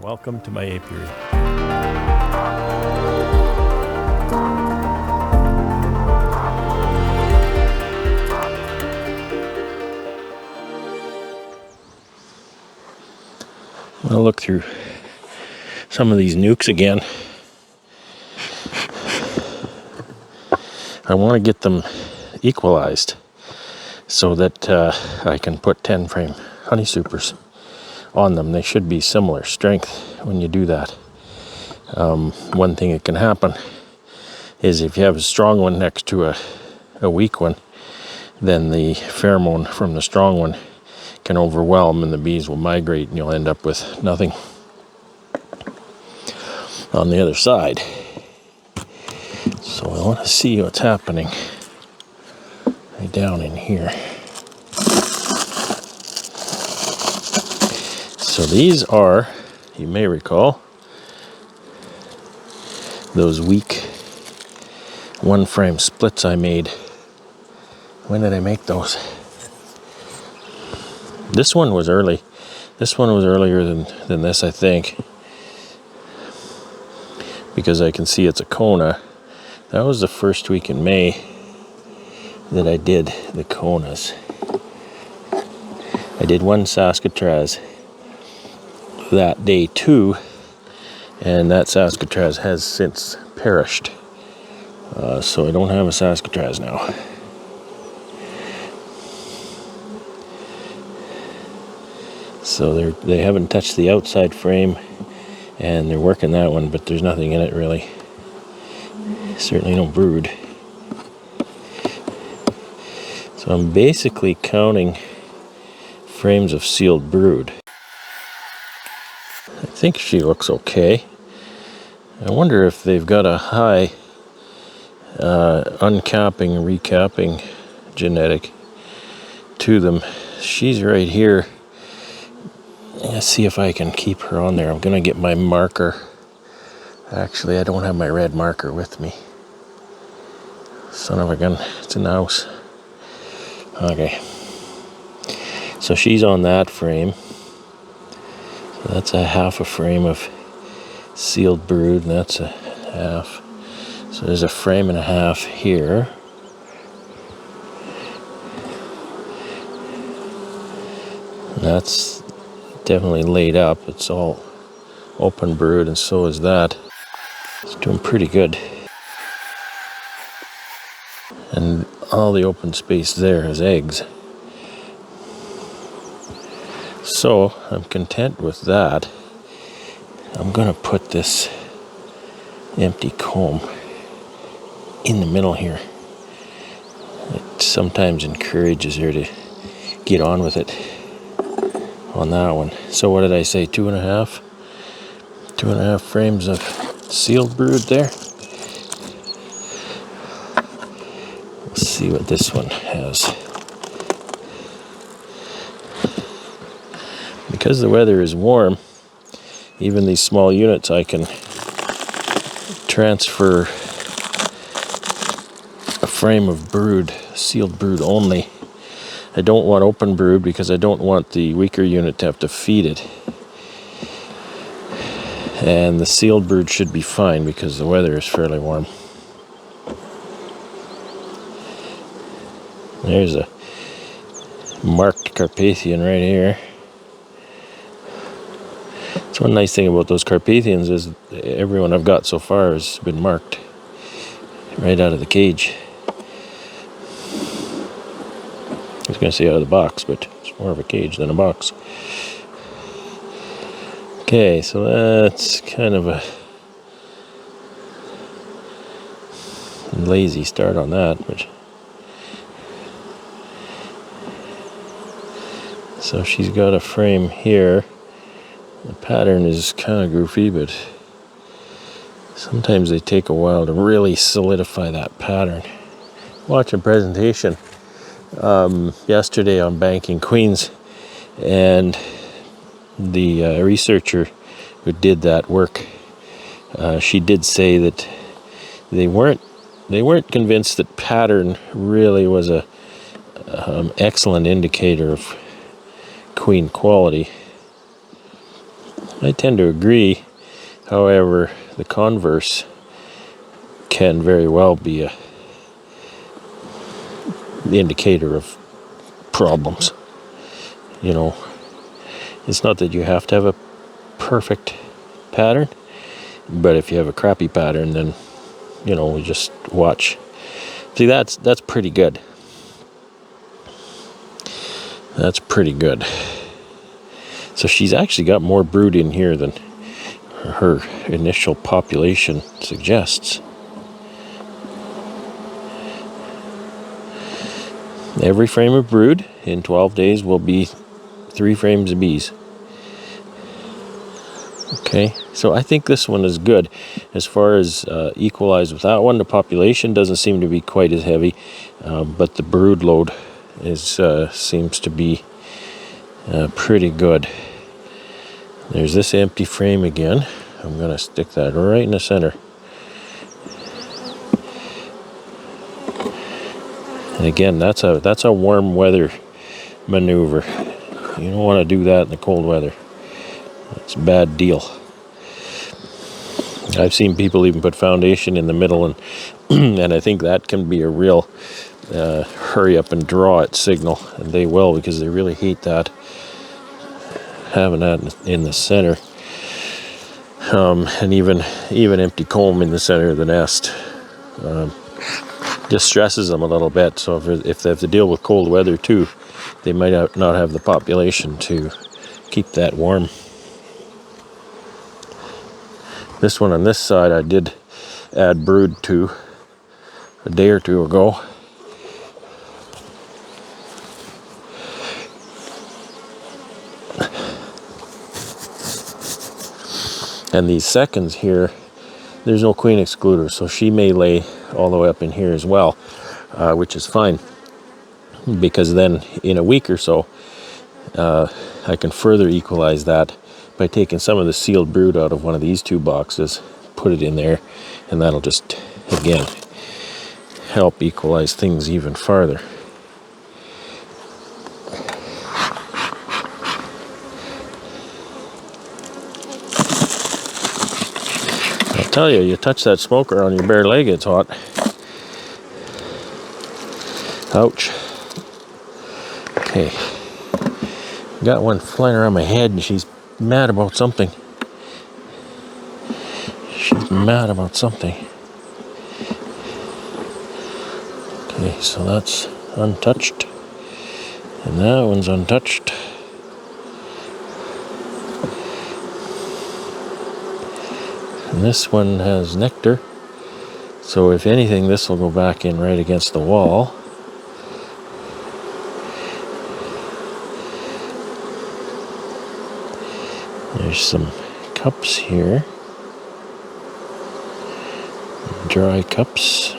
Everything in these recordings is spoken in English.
Welcome to my apiary. I'll look through some of these nukes again. I want to get them equalized so that I can put 10 frame honey supers on them. They should be similar strength when you do that. One thing that can happen is if you have a strong one next to a weak one, then the pheromone from the strong one can overwhelm and the bees will migrate and you'll end up with nothing on the other side. So I want to see what's happening right down in here. So these are, you may recall, those weak one frame splits I made. When did I make those? This one was early. This one was earlier than this, I think, because I can see it's a Kona. That was the first week in May that I did the Konas. I did one Saskatraz that day too, and that Saskatraz has since perished. So I don't have a Saskatraz now. So they haven't touched the outside frame, and they're working that one, but there's nothing in it really. Certainly no brood. So I'm basically counting frames of sealed brood. I think she looks okay. I wonder if they've got a high uncapping, recapping genetic to them. She's right here. Let's see if I can keep her on there. I'm going to get my marker. Actually, I don't have my red marker with me. Son of a gun. It's in the house. Okay. So she's on that frame. So that's a half a frame of sealed brood, and that's a half. So there's a frame and a half here. And that's definitely laid up. It's all open brood, and so is that. It's doing pretty good. And all the open space there is eggs. So I'm content with that. I'm going to put this empty comb in the middle here. It sometimes encourages her to get on with it on that one. So what did I say? 2.5? 2.5 frames of sealed brood there. Let's see what this one has. Because the weather is warm, even these small units I can transfer a frame of brood, sealed brood only. I don't want open brood because I don't want the weaker unit to have to feed it. And the sealed brood should be fine because the weather is fairly warm. There's a marked Carpathian right here. It's one nice thing about those Carpathians is everyone I've got so far has been marked right out of the cage. I was going to say out of the box, but it's more of a cage than a box. Okay, so that's kind of a lazy start on that, but so she's got a frame here. The pattern is kind of goofy, but sometimes they take a while to really solidify that pattern. Watch a presentation yesterday on banking queens, and the researcher who did that work, she did say that they weren't convinced that pattern really was a excellent indicator of queen quality. I tend to agree. However, the converse can very well be the indicator of problems. You know, it's not that you have to have a perfect pattern, but if you have a crappy pattern, then, you know, we just watch. See, that's pretty good. That's pretty good. So she's actually got more brood in here than her initial population suggests. Every frame of brood in 12 days will be 3 frames of bees. Okay, so I think this one is good. As far as equalize with that one, the population doesn't seem to be quite as heavy, but the brood load seems to be pretty good. There's this empty frame again. I'm going to stick that right in the center. And again, that's a warm weather maneuver. You don't want to do that in the cold weather. It's a bad deal. I've seen people even put foundation in the middle, and and I think that can be a real hurry up and draw it signal, and they will, because they really hate that, having that in the center. And even empty comb in the center of the nest just stresses them a little bit. So if they have to deal with cold weather too, they might not have the population to keep that warm. This one on this side I did add brood to a day or two ago. And these seconds here, there's no queen excluder, so she may lay all the way up in here as well, which is fine, because then in a week or so I can further equalize that by taking some of the sealed brood out of one of these 2 boxes, put it in there, and that'll just, again, help equalize things even farther. I'll tell you, you touch that smoker on your bare leg, it's hot. Ouch. Okay. Got one flying around my head, and she's mad about something. She's mad about something. Okay, so that's untouched. And that one's untouched. And this one has nectar. So if anything, this will go back in right against the wall. There's some cups here. Dry cups.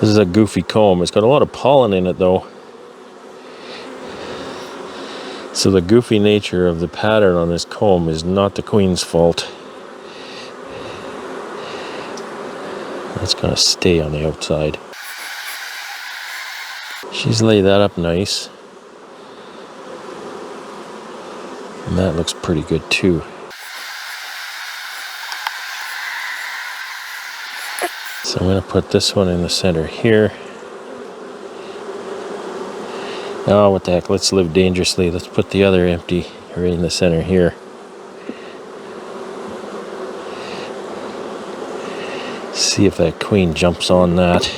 This is a goofy comb. It's got a lot of pollen in it though. So the goofy nature of the pattern on this comb is not the queen's fault. That's going to stay on the outside. She's laid that up nice. And that looks pretty good too. So I'm going to put this one in the center here. Oh, what the heck, let's live dangerously. Let's put the other empty right in the center here. See if that queen jumps on that.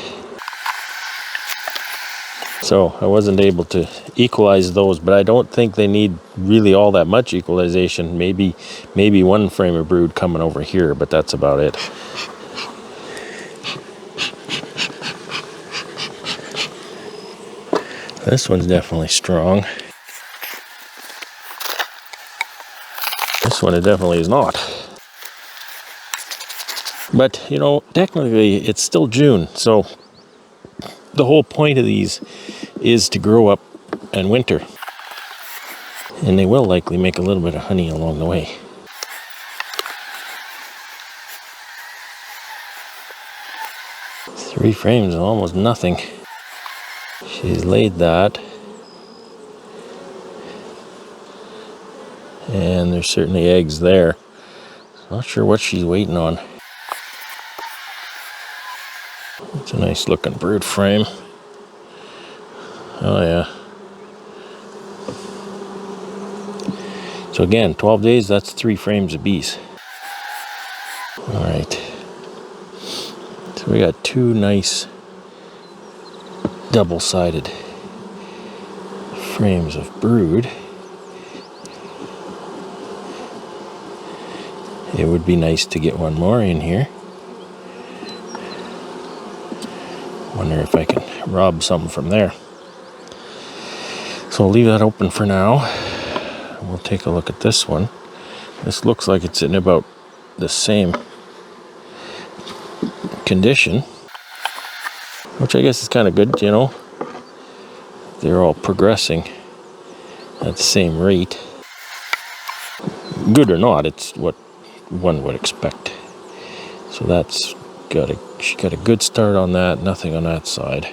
So I wasn't able to equalize those, but I don't think they need really all that much equalization. Maybe 1 frame of brood coming over here, but that's about it. This one's definitely strong. This one, it definitely is not. But, you know, technically it's still June, so the whole point of these is to grow up and winter. And they will likely make a little bit of honey along the way. Three frames is almost nothing. She's laid that. And there's certainly eggs there. Not sure what she's waiting on. It's a nice looking brood frame. Oh yeah. So again, 12 days, that's 3 frames of bees. Alright. So we got 2 nice double-sided frames of brood. It would be nice to get one more in here. Wonder if I can rob some from there. So I'll leave that open for now. We'll take a look at this one. This looks like it's in about the same condition, which I guess is kind of good, you know. They're all progressing at the same rate. Good or not, it's what one would expect. So that's she got a good start on that, nothing on that side.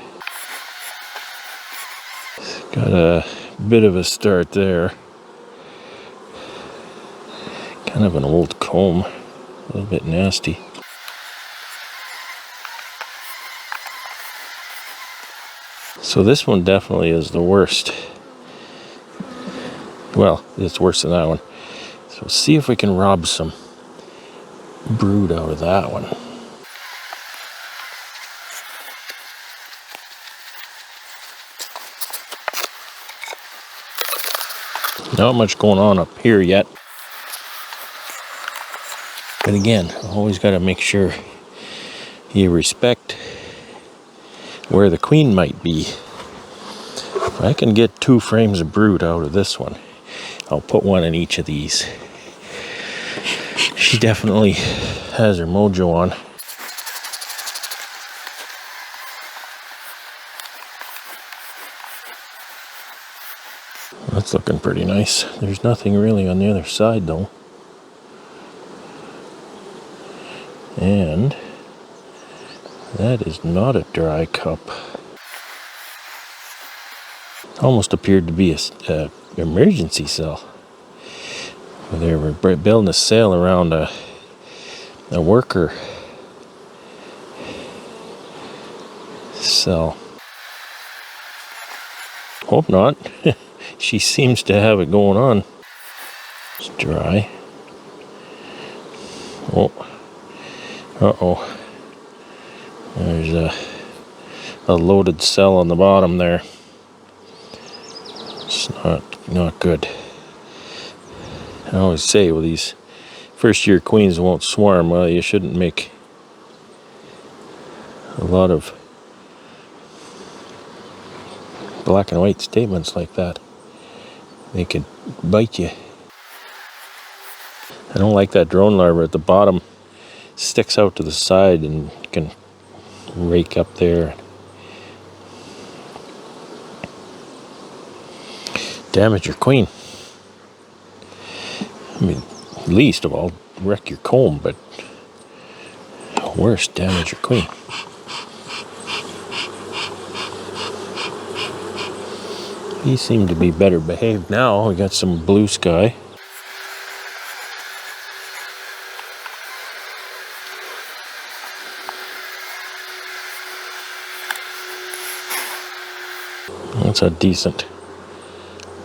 Got a bit of a start there. Kind of an old comb, a little bit nasty. So this one definitely is the worst. Well, it's worse than that one. So see if we can rob some brood out of that one. Not much going on up here yet. But again, always got to make sure you respect where the queen might be. If I can get 2 frames of brood out of this one, I'll put one in each of these. She definitely has her mojo on. That's looking pretty nice. There's nothing really on the other side though. And that is not a dry cup. Almost appeared to be a emergency cell. They were building a cell around a worker cell. Hope not. She seems to have it going on. It's dry. Oh. Uh-oh. There's a loaded cell on the bottom there. It's not good. I always say, well, these first year queens won't swarm. Well, you shouldn't make a lot of black and white statements like that. They could bite you. I don't like that drone larva at the bottom. Sticks out to the side and can rake up there. Damage your queen. I mean, least of all, wreck your comb, but worse, damage your queen. He seemed to be better behaved now. We got some blue sky. That's a decent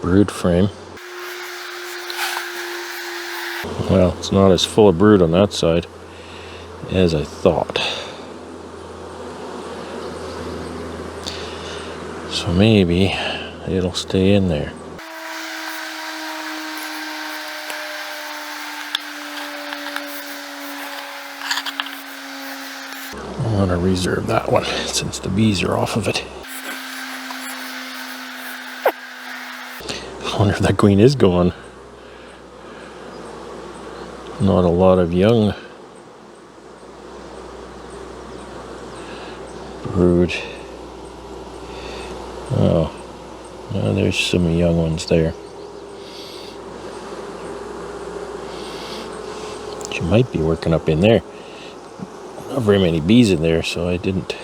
brood frame. Well, it's not as full of brood on that side as I thought. So maybe it'll stay in there. I want to reserve that one since the bees are off of it. I wonder if that queen is gone. Not a lot of young brood. Oh, well, there's some young ones there. She might be working up in there. Not very many bees in there, so I didn't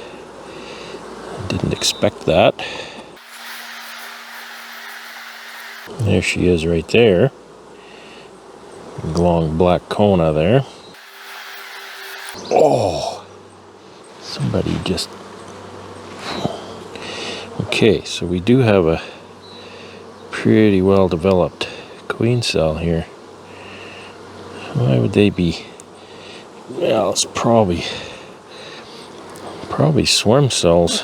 expect that. There she is right there. Long black Kona there. Oh, somebody just... Okay, so we do have a pretty well developed queen cell here. Why would they be? Well, it's probably swarm cells,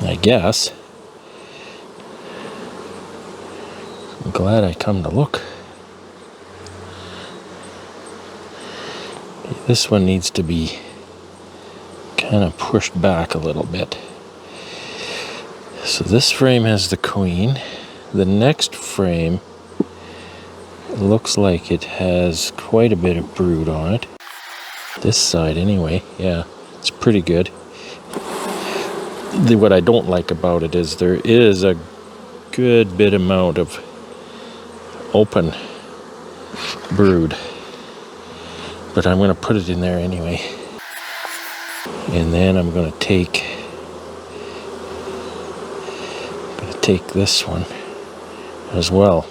I guess. I'm glad I come to look. This one needs to be kind of pushed back a little bit. So this frame has the queen. The next frame looks like it has quite a bit of brood on it. This side anyway, yeah, it's pretty good. What I don't like about it is there is a good bit amount of open brood. But I'm going to put it in there anyway. And then I'm going to take this one as well.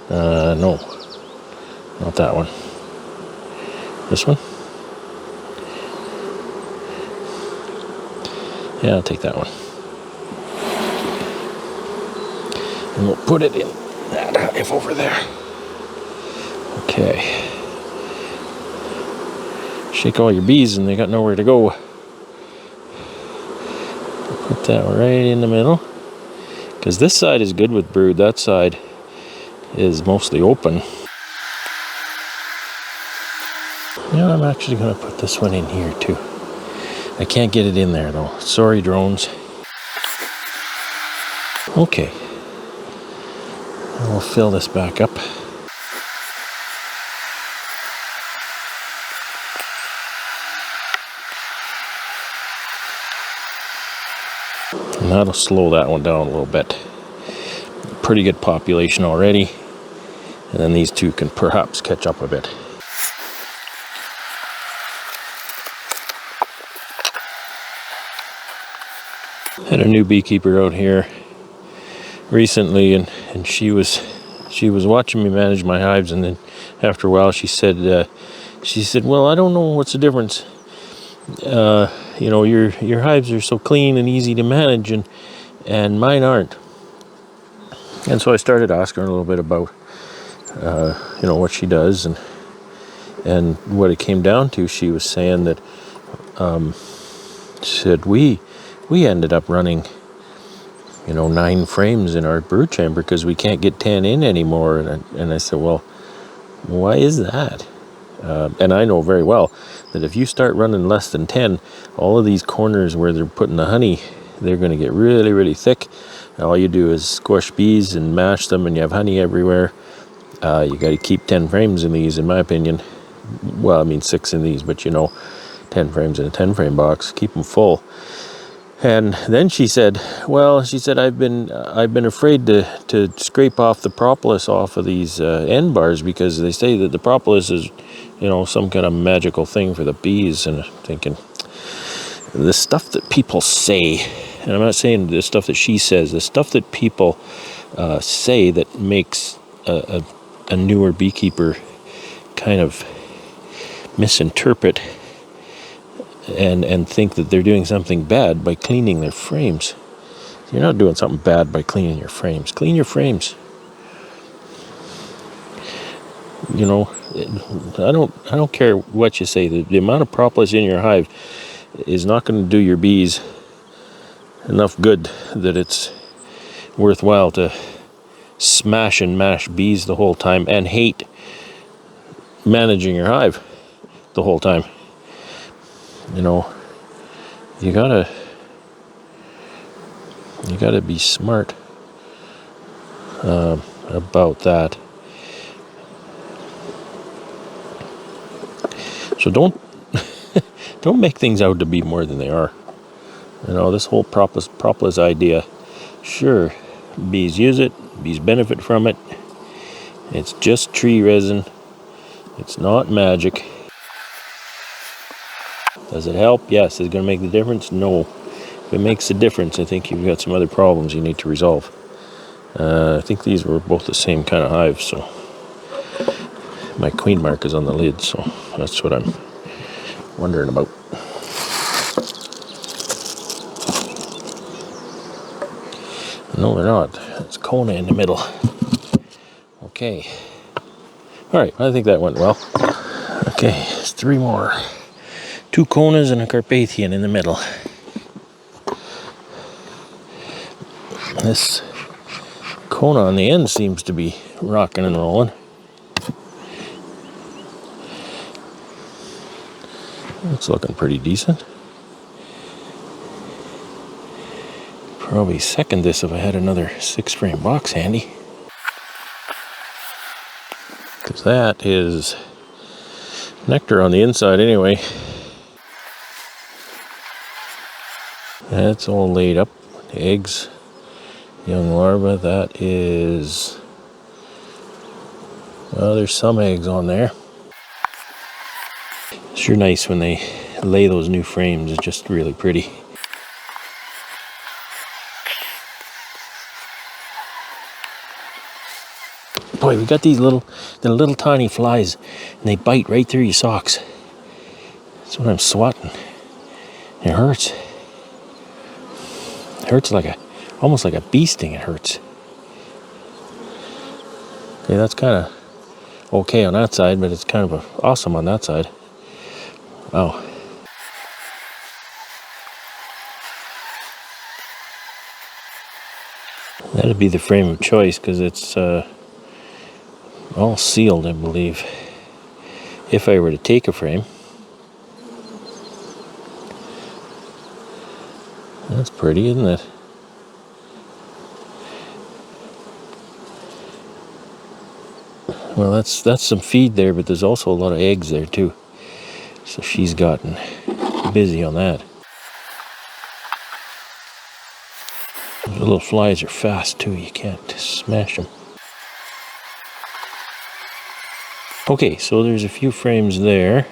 No, not that one. This one? Yeah, I'll take that one. And we'll put it in that hive over there. Okay. Shake all your bees and they got nowhere to go. Put that right in the middle. Because this side is good with brood. That side is mostly open. Yeah, I'm actually going to put this one in here too. I can't get it in there though. Sorry, drones. Okay. We'll fill this back up. And that'll slow that one down a little bit. Pretty good population already. And then these two can perhaps catch up a bit. Had a new beekeeper out here recently, and she was watching me manage my hives, and then after a while she said, well, I don't know what's the difference. You know, your hives are so clean and easy to manage, and mine aren't. And so I started asking her a little bit about you know, what she does, and what it came down to. She was saying that she said we ended up running, you know, 9 frames in our brood chamber because we can't get 10 in anymore. And I said, well, why is that? And I know very well that if you start running less than 10, all of these corners where they're putting the honey, they're going to get really, really thick. And all you do is squish bees and mash them, and you have honey everywhere. You got to keep 10 frames in these, in my opinion. Well, I mean 6 in these, but you know, 10 frames in a 10 frame box. Keep them full. And then she said, well, I've been afraid to scrape off the propolis off of these end bars because they say that the propolis is, you know, some kind of magical thing for the bees. And I'm thinking, the stuff that people say, and I'm not saying the stuff that she says, the stuff that people say that makes a newer beekeeper kind of misinterpret and think that they're doing something bad by cleaning their frames. You're not doing something bad by cleaning your frames. Clean your frames. You know, I don't care what you say. The amount of propolis in your hive is not going to do your bees enough good that it's worthwhile to smash and mash bees the whole time and hate managing your hive the whole time. You know, you gotta be smart about that. So don't make things out to be more than they are. You know, this whole propolis idea, sure, bees use it, bees benefit from it. It's just tree resin. It's not magic. Does it help? Yes. Is it going to make the difference? No. If it makes a difference, I think you've got some other problems you need to resolve. I think these were both the same kind of hive, so my queen mark is on the lid, so that's what I'm wondering about. No, they're not. It's Kona in the middle. Okay. Alright, I think that went well. Okay, it's 3 more. 2 Konas and a Carpathian in the middle. This Kona on the end seems to be rocking and rolling. It's looking pretty decent. Probably second this if I had another 6-frame box handy. Because that is nectar on the inside anyway. That's all laid up. Eggs, young larva. That is... well, there's some eggs on there. Sure nice when they lay those new frames. It's just really pretty. Boy, we got these little tiny flies, and they bite right through your socks. That's what I'm swatting. It hurts. It hurts like almost like a bee sting. It hurts. Okay, that's kind of okay on that side, but it's kind of awesome on that side. Wow. That'd be the frame of choice because it's all sealed, I believe. If I were to take a frame. That's pretty, isn't it? Well, that's some feed there, but there's also a lot of eggs there too. So she's gotten busy on that. The little flies are fast too, you can't smash them. Okay, so there's a few frames there.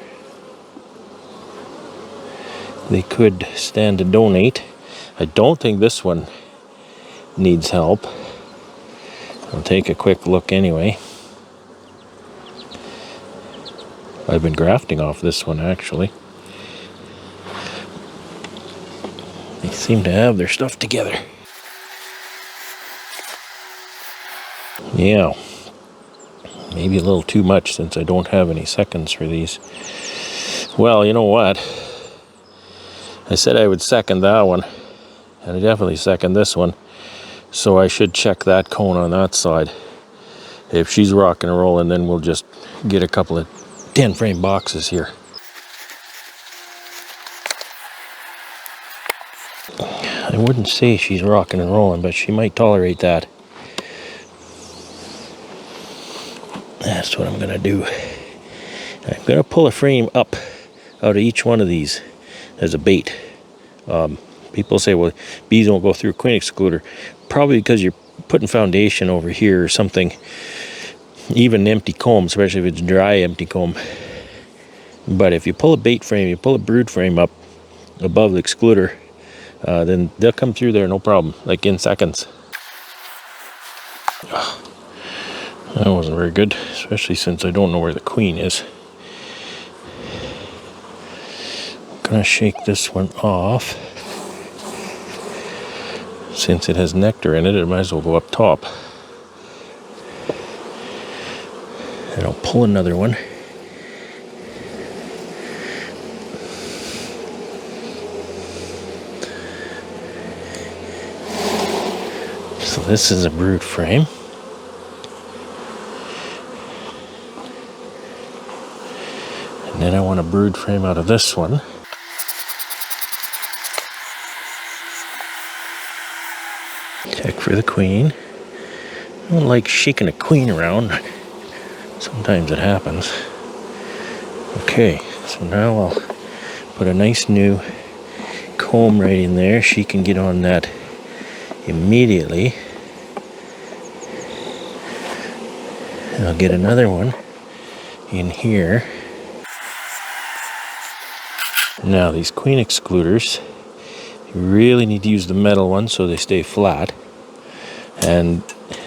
They could stand to donate. I don't think this one needs help. I'll take a quick look anyway. I've been grafting off this one actually. They seem to have their stuff together. Yeah, maybe a little too much since I don't have any seconds for these. Well, you know what? I said I would second that one, and I definitely second this one. So I should check that cone on that side. If she's rocking and rolling, then we'll just get a couple of 10-frame boxes here. I wouldn't say she's rocking and rolling, but she might tolerate that. That's what I'm going to do. I'm going to pull a frame up out of each one of these as a bait. People say, well, bees won't go through a queen excluder. Probably because you're putting foundation over here or something. Even empty comb, especially if it's dry empty comb. But if you pull a bait frame, you pull a brood frame up above the excluder, then they'll come through there no problem, like in seconds. That wasn't very good, especially since I don't know where the queen is. I'm gonna shake this one off. Since it has nectar in it, it might as well go up top. And I'll pull another one. So this is a brood frame. And then I want a brood frame out of this one. Check for the queen. I don't like shaking a queen around. Sometimes it happens. Okay, so now I'll put a nice new comb right in there. She can get on that immediately. And I'll get another one in here. Now these queen excluders, you really need to use the metal ones so they stay flat. And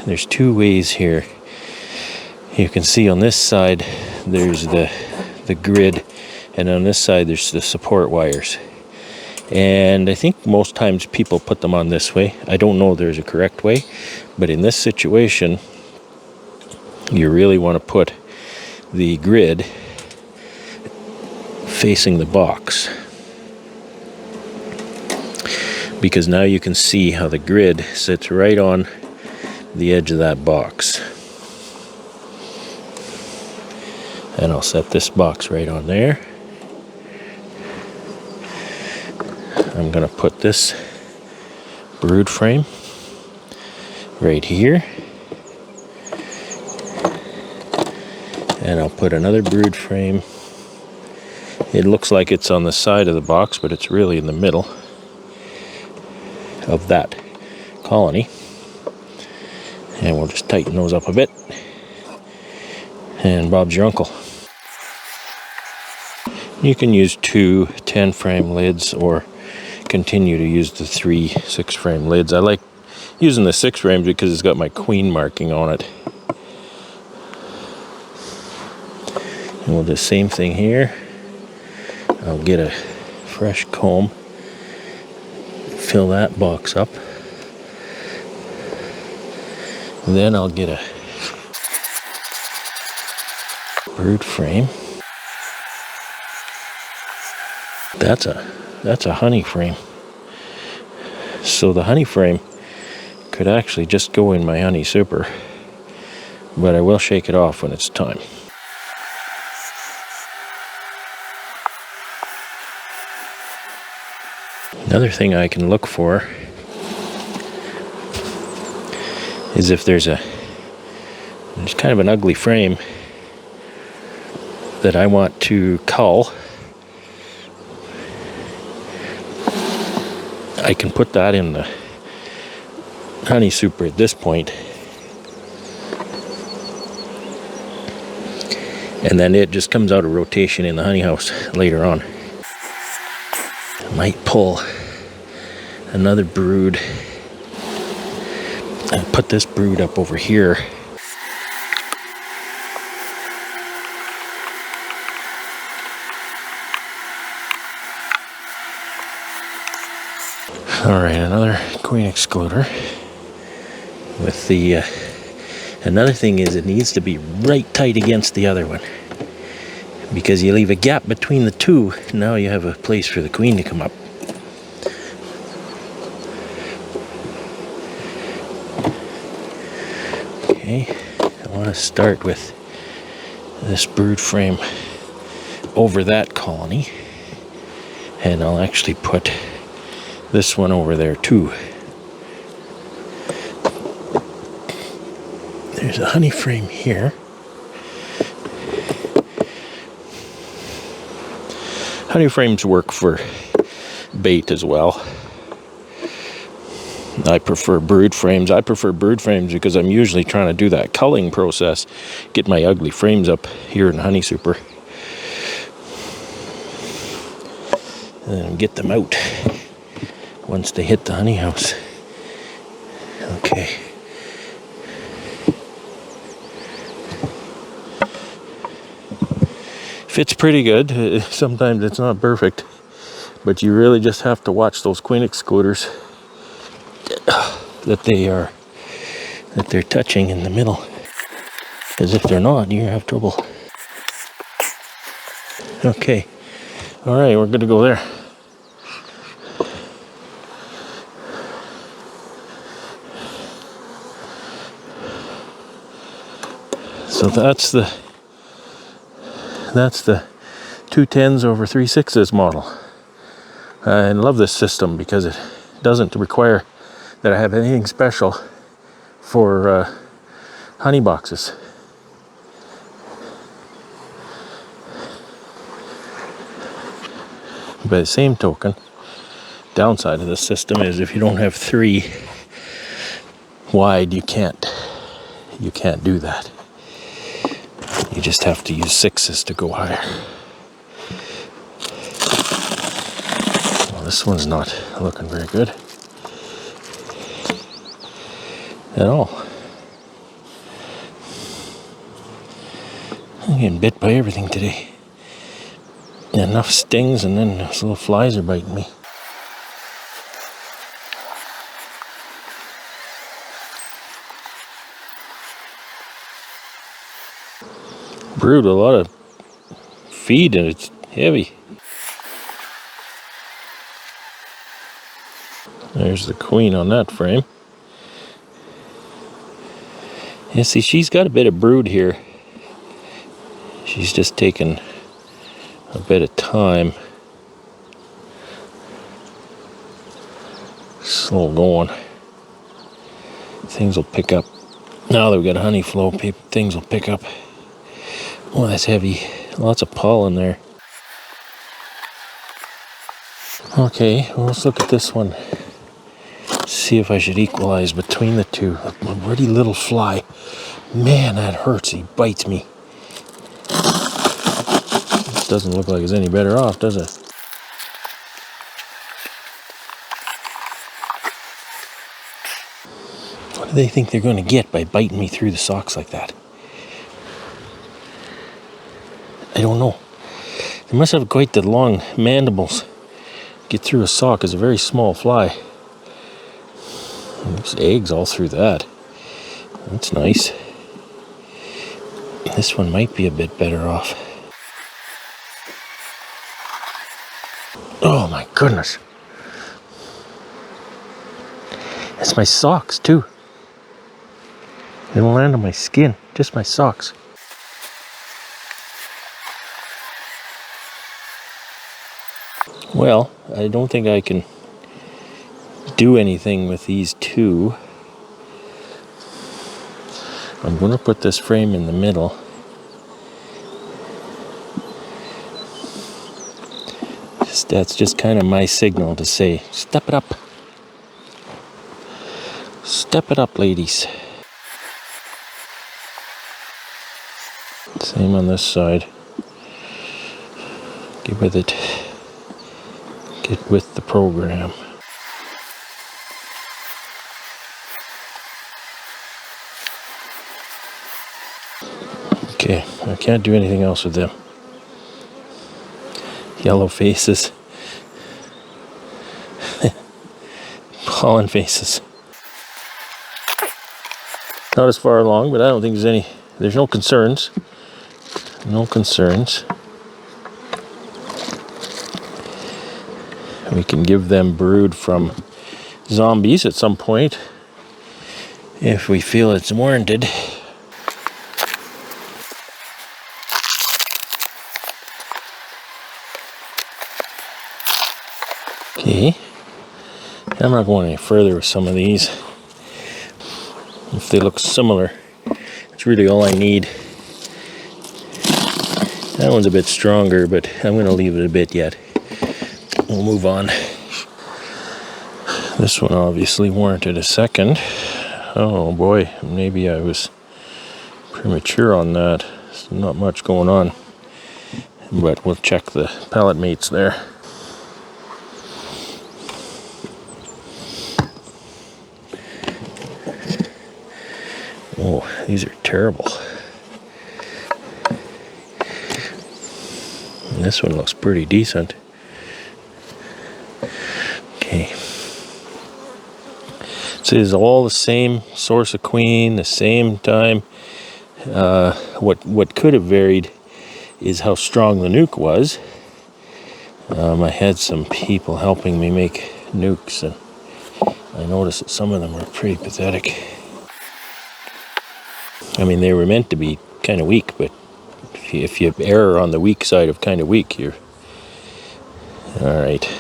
there's two ways here. You can see on this side there's the grid, and on this side there's the support wires. And I think most times people put them on this way. I don't know there's a correct way, but in this situation you really want to put the grid facing the box, because now you can see how the grid sits right on the edge of that box. And I'll set this box right on there. I'm going to put this brood frame right here. And I'll put another brood frame. It looks like it's on the side of the box, but it's really in the middle of that colony. And we'll just tighten those up a bit. And Bob's your uncle. You can use 2 10-frame lids or continue to use the 3 6-frame lids. I like using the 6 frames because it's got my queen marking on it. And we'll do the same thing here. I'll get a fresh comb, fill that box up. And then I'll get a brood frame. That's a honey frame. So the honey frame could actually just go in my honey super, but I will shake it off when it's time. Another thing I can look for is if there's kind of an ugly frame that I want to cull. I can put that in the honey super at this point, and then it just comes out of rotation in the honey house later on. I might pull another brood and put this brood up over here. Alright, another queen excluder with the another thing is it needs to be right tight against the other one, because you leave a gap between the two, now you have a place for the queen to come up. Okay, I want to start with this brood frame over that colony, and I'll actually put this one over there too. There's a honey frame here. Honey frames work for bait as well. I prefer brood frames. I prefer brood frames because I'm usually trying to do that culling process, get my ugly frames up here in Honey Super, and then get them out once they hit the honey house. Okay. Fits pretty good. Sometimes it's not perfect, but you really just have to watch those queen excluders that they're touching in the middle, because if they're not, you have trouble. Okay. All right, we're gonna go there. So that's the 2 10s over 3 6s model. I love this system because it doesn't require that I have anything special for honey boxes. By the same token, downside of this system is if you don't have 3 wide, you can't do that. You just have to use 6s to go higher. Well, this one's not looking very good. at all. I'm getting bit by everything today. Enough stings, and then those little flies are biting me. Brewed a lot of feed and it's heavy. There's the queen on that frame. Yeah, see, she's got a bit of brood here. She's just taken a bit of time. Slow going. Things will pick up. Now that we've got a honey flow, things will pick up. Oh, that's heavy. Lots of pollen there. Okay, well, let's look at this one. See if I should equalize between the two. A pretty little fly. Man, that hurts. He bites me. Doesn't look like it's any better off, does it? What do they think they're going to get by biting me through the socks like that? I don't know. They must have quite the long mandibles. Get through a sock is a very small fly. There's eggs all through that. That's nice. This one might be a bit better off. Oh my goodness. It's my socks too. It'll land on my skin. Just my socks. Well, I don't think I can do anything with these two. I'm going to put this frame in the middle. That's just kind of my signal to say, step it up. Step it up, ladies. Same on this side. Get with it. Get with the program. Okay, I can't do anything else with them. Yellow faces. Pollen faces. Not as far along, but I don't think there's no concerns. No concerns. We can give them brood from zombies at some point if we feel it's warranted. Okay, I'm not going any further with some of these. If they look similar, it's really all I need. That one's a bit stronger, but I'm going to leave it a bit yet. We'll move on. This one obviously warranted a second. Oh boy, maybe I was premature on that. There's not much going on. But we'll check the pallet mates there. Oh, these are terrible. And this one looks pretty decent. Okay. So it's all the same source of queen, the same time. What could have varied is how strong the nuke was. I had some people helping me make nukes, and I noticed that some of them were pretty pathetic. I mean, they were meant to be kind of weak, but if you err on the weak side of kind of weak, you're all right.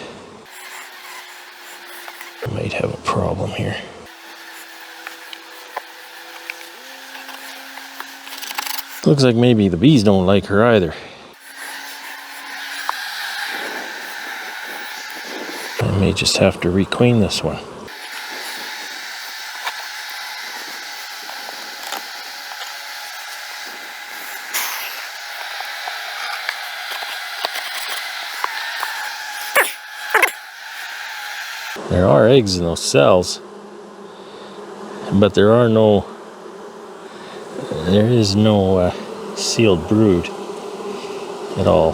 I might have a problem here. Looks like maybe the bees don't like her either. I may just have to requeen this one. There are eggs in those cells, but there is no sealed brood at all.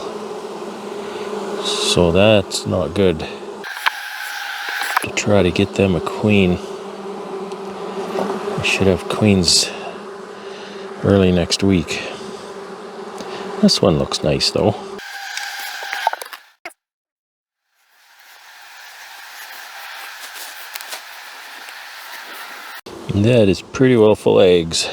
So that's not good. To try to get them a queen. I should have queens early next week. This one looks nice though. And that is pretty well full of eggs.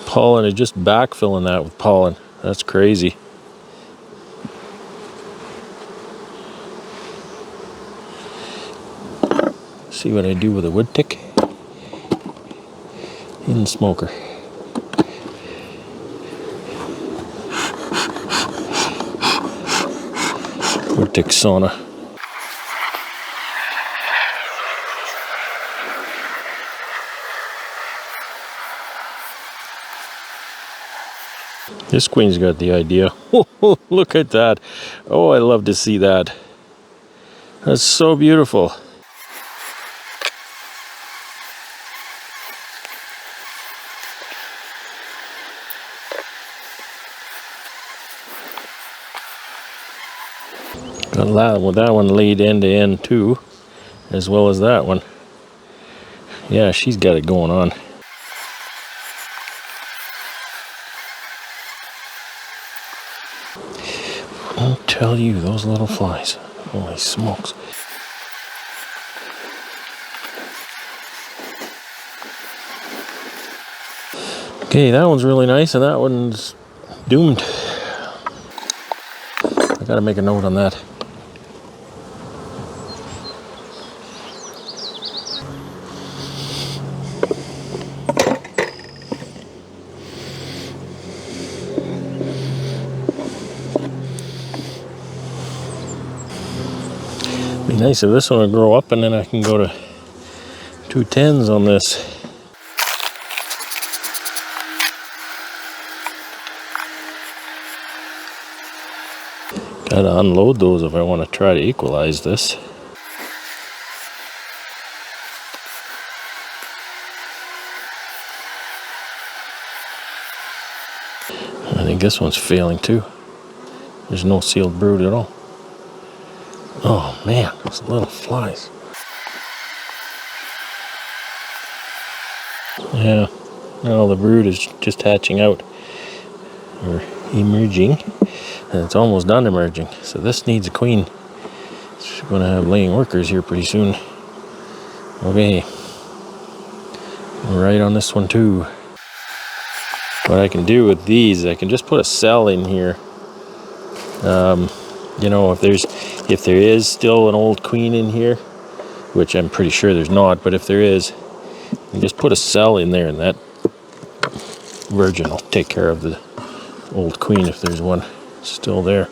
Pollen is just backfilling that with pollen. That's crazy. See what I do with a wood tick in the smoker. Wood tick sauna. This queen's got the idea. Oh, look at that. Oh, I love to see that. That's so beautiful. Got that one laid end to end too, as well as that one. Yeah, she's got it going on. I'll tell you, those little flies. Holy smokes. Okay, that one's really nice, and that one's doomed. I gotta make a note on that. Be nice if this one would grow up, and then I can go to 210s on this. Gotta unload those if I want to try to equalize this. I think this one's failing too. There's no sealed brood at all. Oh man, those little flies. Yeah, well, the brood is just hatching out or emerging, and it's almost done emerging. So this needs a queen. She's going to have laying workers here pretty soon. Okay, right on this one too. What I can do with these, I can just put a cell in here. You know, if there is still an old queen in here, which I'm pretty sure there's not, but if there is, you just put a cell in there, and that virgin will take care of the old queen if there's one still there.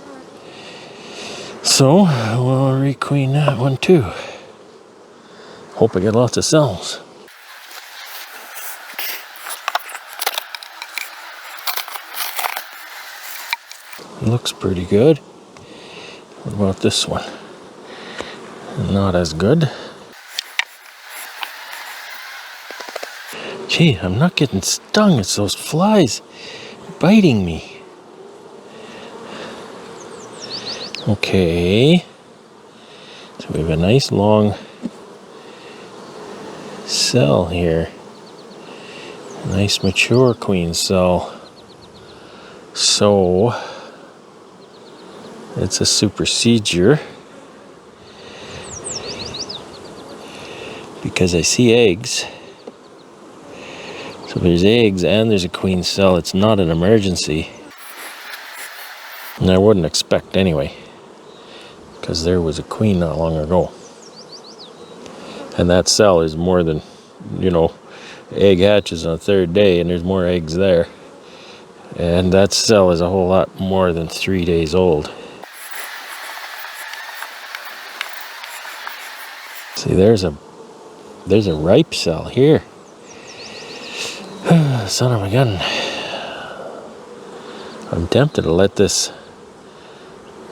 So we'll requeen that one too. Hope I get lots of cells. Looks pretty good. What about this one? Not as good. Gee, I'm not getting stung. It's those flies biting me. Okay. So we have a nice long cell here. A nice mature queen cell. So it's a supersedure because I see eggs. So there's eggs and there's a queen cell. It's not an emergency. And I wouldn't expect anyway, because there was a queen not long ago. And that cell is more than, you know, egg hatches on the third day and there's more eggs there. And that cell is a whole lot more than 3 days old. See, there's a ripe cell here. Son of a gun. I'm tempted to let this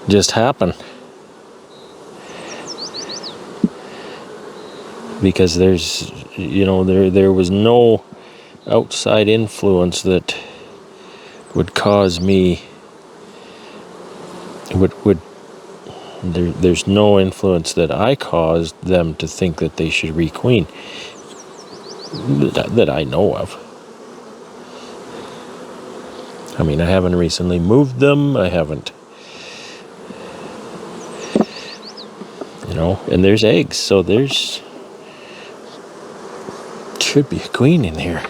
just happen. because there's, you know, there was no outside influence that would cause me, there's no influence that I caused them to think that they should requeen that I know of. I mean, I haven't recently moved them, I haven't, you know, and there's eggs, so there's should be a queen in here.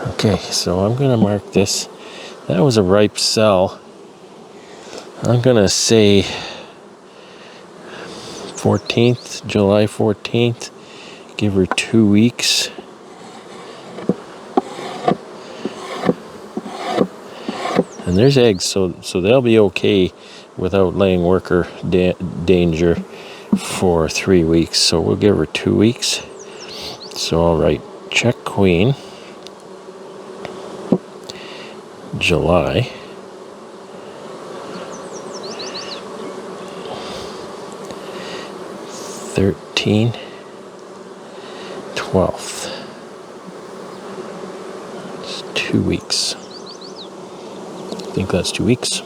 Okay, so I'm gonna mark this. That was a ripe cell. I'm gonna say 14th, July 14th. Give her 2 weeks. And there's eggs, so they'll be okay without laying worker danger for 3 weeks. So we'll give her 2 weeks. So I'll write check queen, July 13, 12th. It's 2 weeks. I think that's 2 weeks.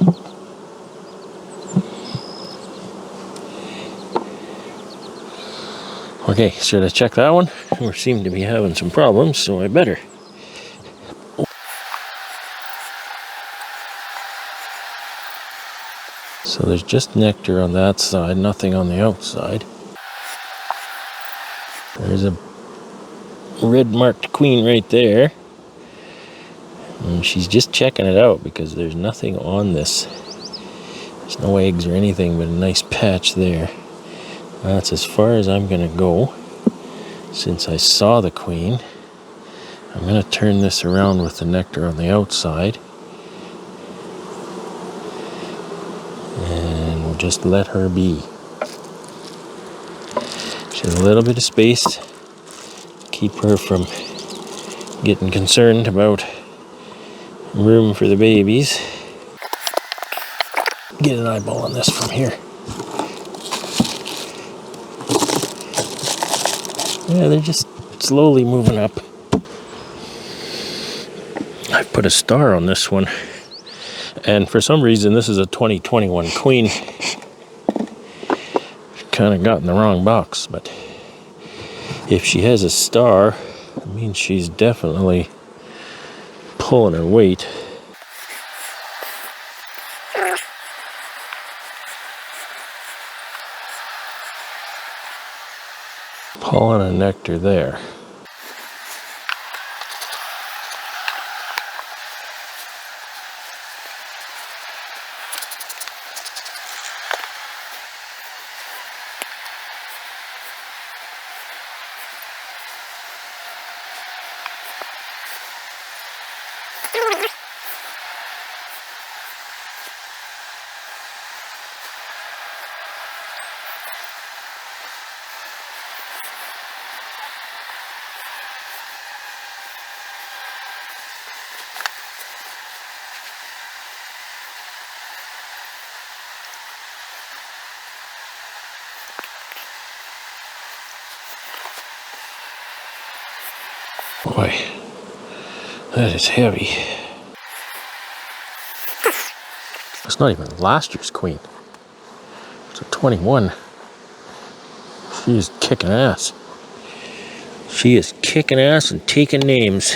Okay, should I check that one? We seem to be having some problems, so I better. So there's just nectar on that side, nothing on the outside. There's a red marked queen right there. And she's just checking it out because there's nothing on this. There's no eggs or anything but a nice patch there. That's as far as I'm going to go. Since I saw the queen, I'm going to turn this around with the nectar on the outside. And we'll just let her be. She has a little bit of space. Keep her from getting concerned about room for the babies. Get an eyeball on this from here. Yeah, they're just slowly moving up. I've put a star on this one. And for some reason, this is a 2021 queen. Kind of got in the wrong box, but if she has a star, it means she's definitely pulling her weight. Pollen and nectar there. Boy, that is heavy. It's not even last year's queen. It's a 21. She is kicking ass. She is kicking ass and taking names.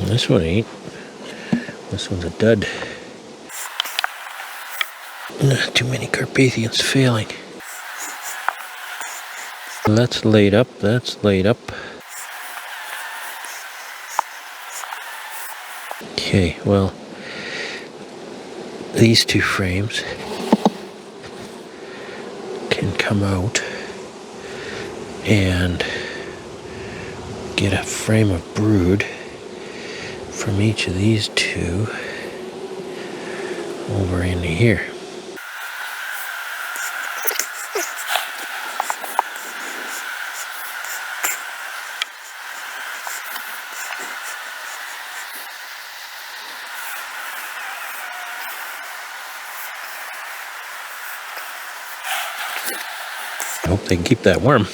This one ain't. This one's a dud. Not too many Carpathians failing. That's laid up, that's laid up. Okay, well, these two frames can come out and get a frame of brood from each of these two over into here. I hope they can keep that warm.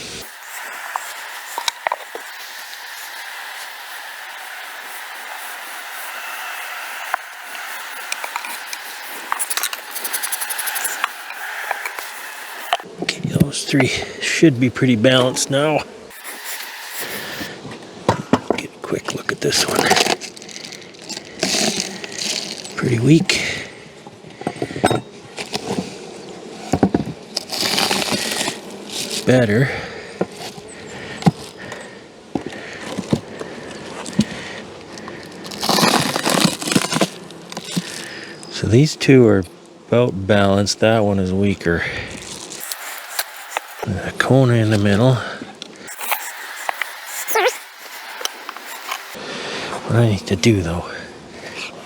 Okay, those three should be pretty balanced now. Get a quick look at this one. Pretty weak. Better. So these two are about balanced. That one is weaker. A Kona in the middle. What I need to do though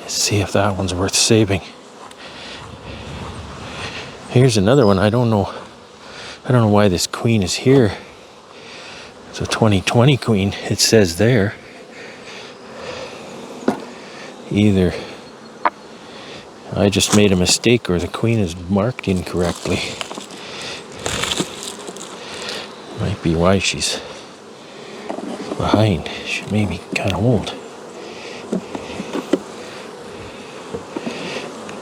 is see if that one's worth saving. Here's another one. I don't know why this queen is here. It's a 2020 queen. It says there. Either I just made a mistake or the queen is marked incorrectly. Might be why she's behind. She may be kind of old.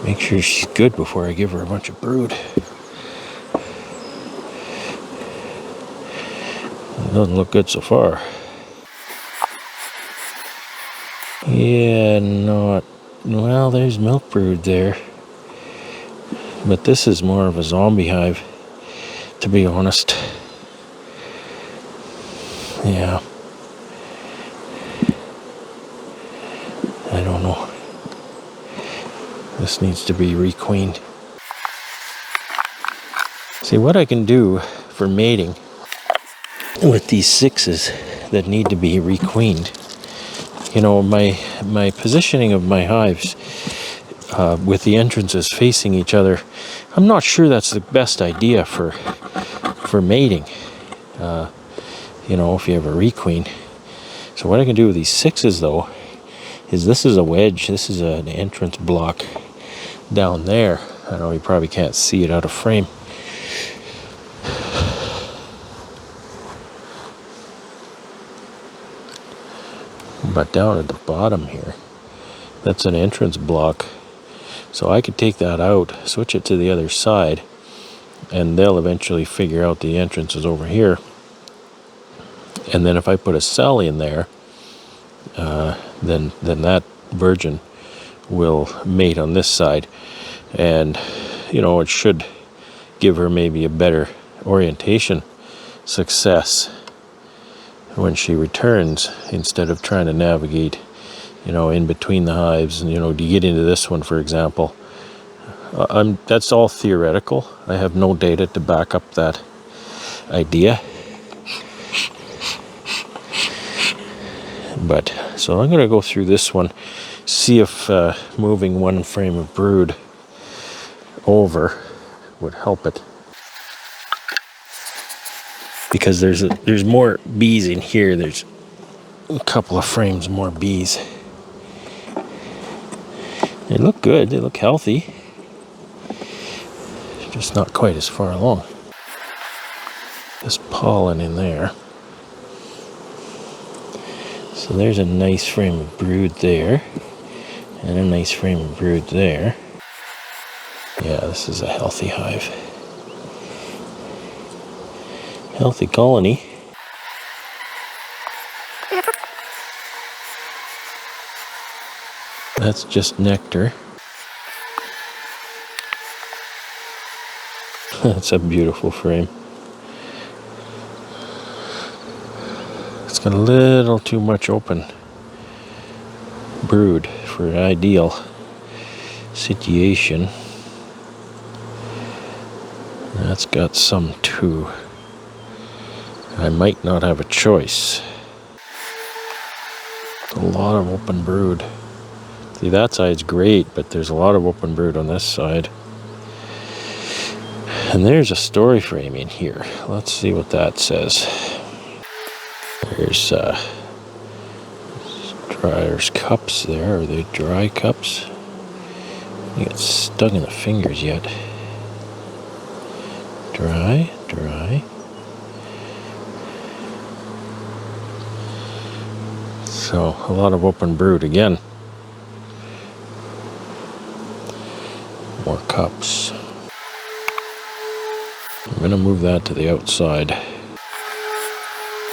Make sure she's good before I give her a bunch of brood. It doesn't look good so far. Yeah, not... Well, there's milk brood there. But this is more of a zombie hive, to be honest. Yeah. I don't know. This needs to be requeened. See, what I can do for mating with these sixes that need to be requeened, you know, my positioning of my hives with the entrances facing each other, I'm not sure that's the best idea for mating. You know, if you have a requeen. So what I can do with these sixes though is this is a wedge. This is an entrance block down there. I know you probably can't see it out of frame. But down at the bottom here, that's an entrance block. So I could take that out, switch it to the other side, and they'll eventually figure out the entrance is over here. And then if I put a cell in there, then that virgin will mate on this side. And, you know, it should give her maybe a better orientation success when she returns, instead of trying to navigate, you know, in between the hives. And, you know, to get into this one, for example, that's all theoretical. I have no data to back up that idea. But, so I'm going to go through this one, see if moving one frame of brood over would help it. Because there's more bees in here. There's a couple of frames more bees. They look good. They look healthy. Just not quite as far along. There's pollen in there. So there's a nice frame of brood there. And a nice frame of brood there. Yeah, this is a healthy hive. Healthy colony. That's just nectar. That's a beautiful frame. It's got a little too much open brood for an ideal situation. That's got some too. I might not have a choice. A lot of open brood. See, that side's great, but there's a lot of open brood on this side. And there's a story frame in here. Let's see what that says. There's cups there. Are they dry cups? You get stuck in the fingers yet. Dry. dry. So a lot of open brood again. More cups. I'm gonna move that to the outside.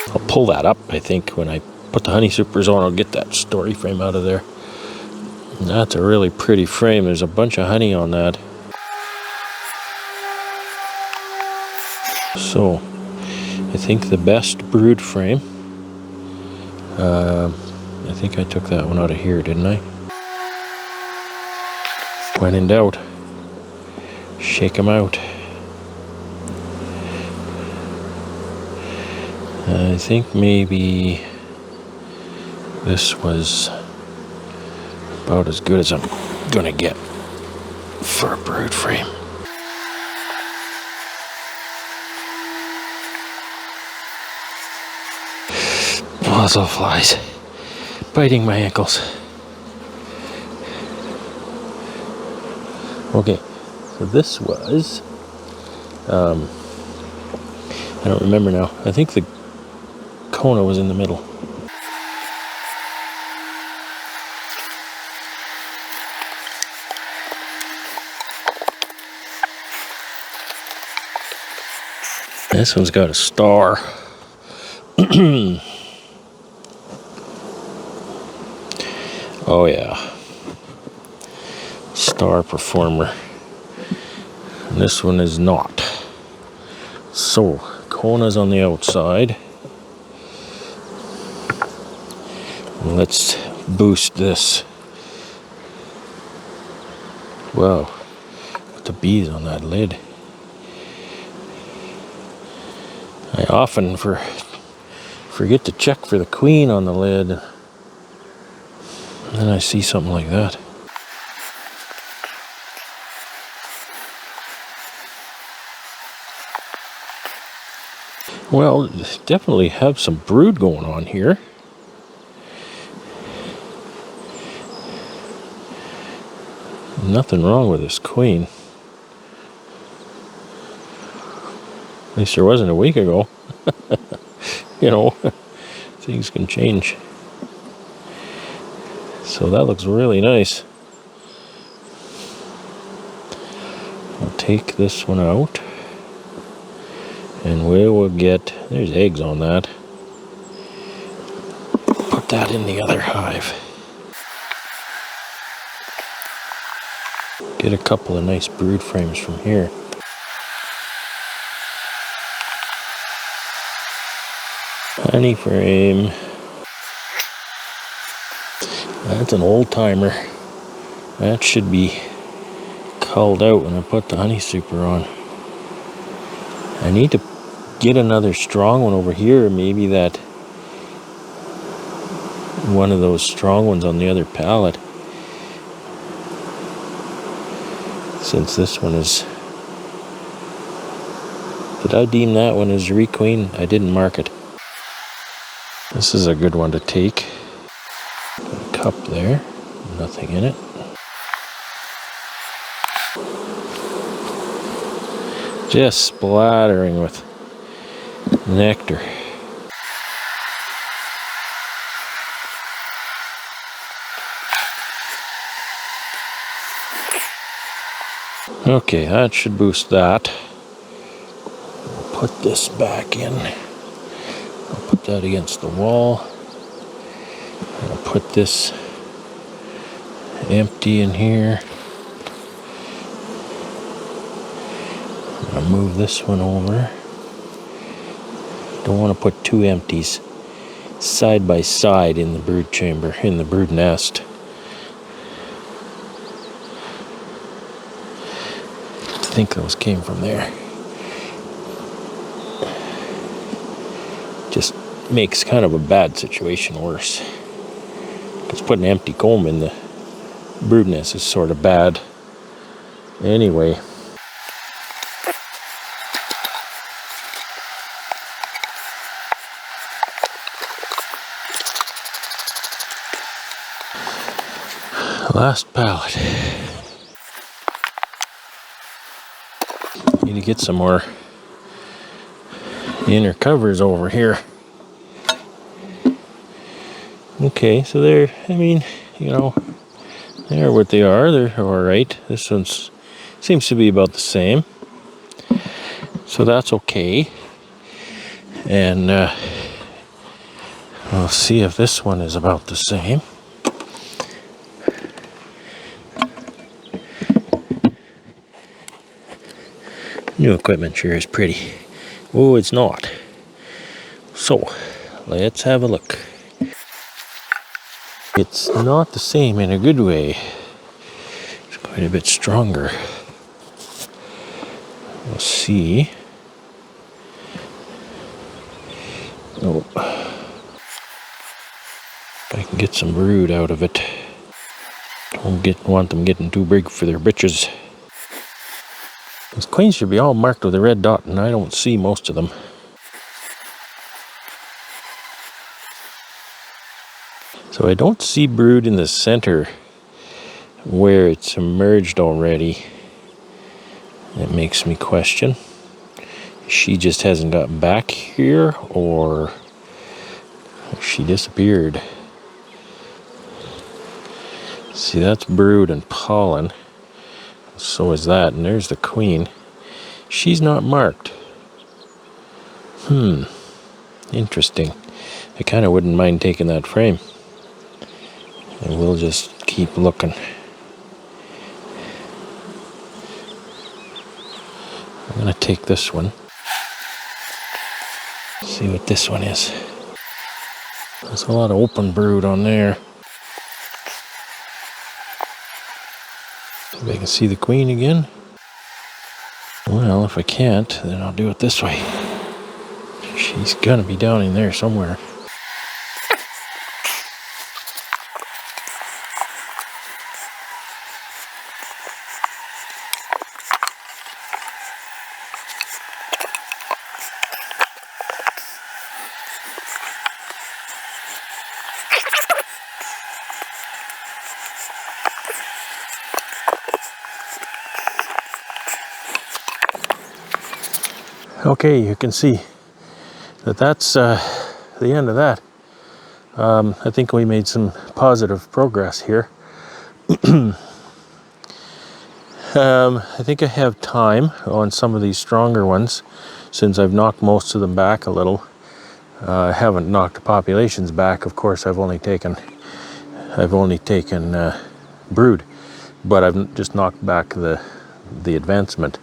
I'll pull that up, I think, when I put the honey supers on. I'll get that story frame out of there. And that's a really pretty frame. There's a bunch of honey on that. So I think the best brood frame, I think I took that one out of here, didn't I? When in doubt, shake them out. I think maybe this was about as good as I'm gonna get for a brood frame. Lots of flies biting my ankles. Okay, so this was, I don't remember now. I think the Kona was in the middle. This one's got a star. Oh yeah, star performer. And this one is not. So, Kona's on the outside. Let's boost this. Wow, put the bees on that lid. I often forget to check for the queen on the lid. And then I see something like that. Well, definitely have some brood going on here. Nothing wrong with this queen. At least there wasn't a week ago. You know, things can change. So that looks really nice. I'll take this one out. And we will get, there's eggs on that. Put that in the other hive. Get a couple of nice brood frames from here. Honey frame. That's an old timer. That should be culled out when I put the honey super on. I need to get another strong one over here. Maybe that one of those strong ones on the other pallet. Since this one is... Did I deem that one as requeen? I didn't mark it. This is a good one to take. Got a cup there. Nothing in it. Just splattering with nectar. Okay, that should boost that. We'll put this back in. I'll put that against the wall. I'll put this empty in here. I'll move this one over. Don't want to put two empties side by side in the brood chamber, in the brood nest. I think those came from there. Just makes kind of a bad situation worse. Because putting an empty comb in the brood nest is sort of bad. Anyway. Last pallet. Need to get some more Inner covers over here. Okay, so they're, I mean, you know, they're what they are. They're all right. This one's seems to be about the same. So that's okay. And we'll see if this one is about the same. New equipment sure is pretty. Oh, it's not. So, let's have a look. It's not the same in a good way. It's quite a bit stronger. We'll see. Oh, if I can get some brood out of it. Don't want them getting too big for their britches. These queens should be all marked with a red dot, and I don't see most of them. So I don't see brood in the center where it's emerged already. That makes me question. She just hasn't got back here, or she disappeared. See, that's brood and pollen. So is that, and there's the queen. She's not marked. Interesting. I kind of wouldn't mind taking that frame. And we'll just keep looking. I'm gonna take this one. See what this one is. There's a lot of open brood on there. If I can see the queen again. Well, if I can't, then I'll do it this way. She's gonna be down in there somewhere. Okay, you can see that that's the end of that. I think we made some positive progress here. I think I have time on some of these stronger ones, since I've knocked most of them back a little. I haven't knocked the populations back. Of course, I've only taken brood, but I've just knocked back the advancement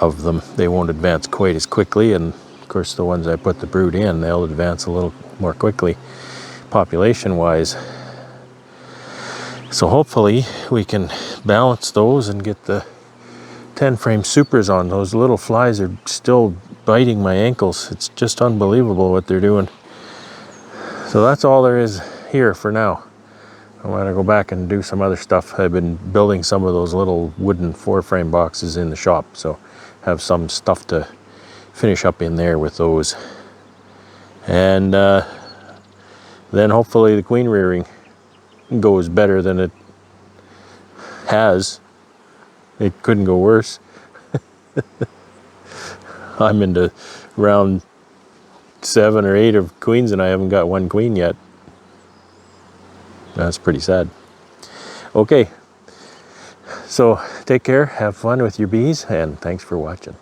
of them. They won't advance quite as quickly, and of course the ones I put the brood in, they'll advance a little more quickly population wise. So hopefully we can balance those and get the 10 frame supers on. Those little flies are still biting my ankles. It's just unbelievable what they're doing. So that's all there is here for now. I want to go back and do some other stuff. I've been building some of those little wooden 4-frame boxes in the shop, so have some stuff to finish up in there with those. And then hopefully the queen rearing goes better than it has. It couldn't go worse. I'm into round 7 or 8 of queens and I haven't got one queen yet. That's pretty sad. Okay, so take care, have fun with your bees, and thanks for watching.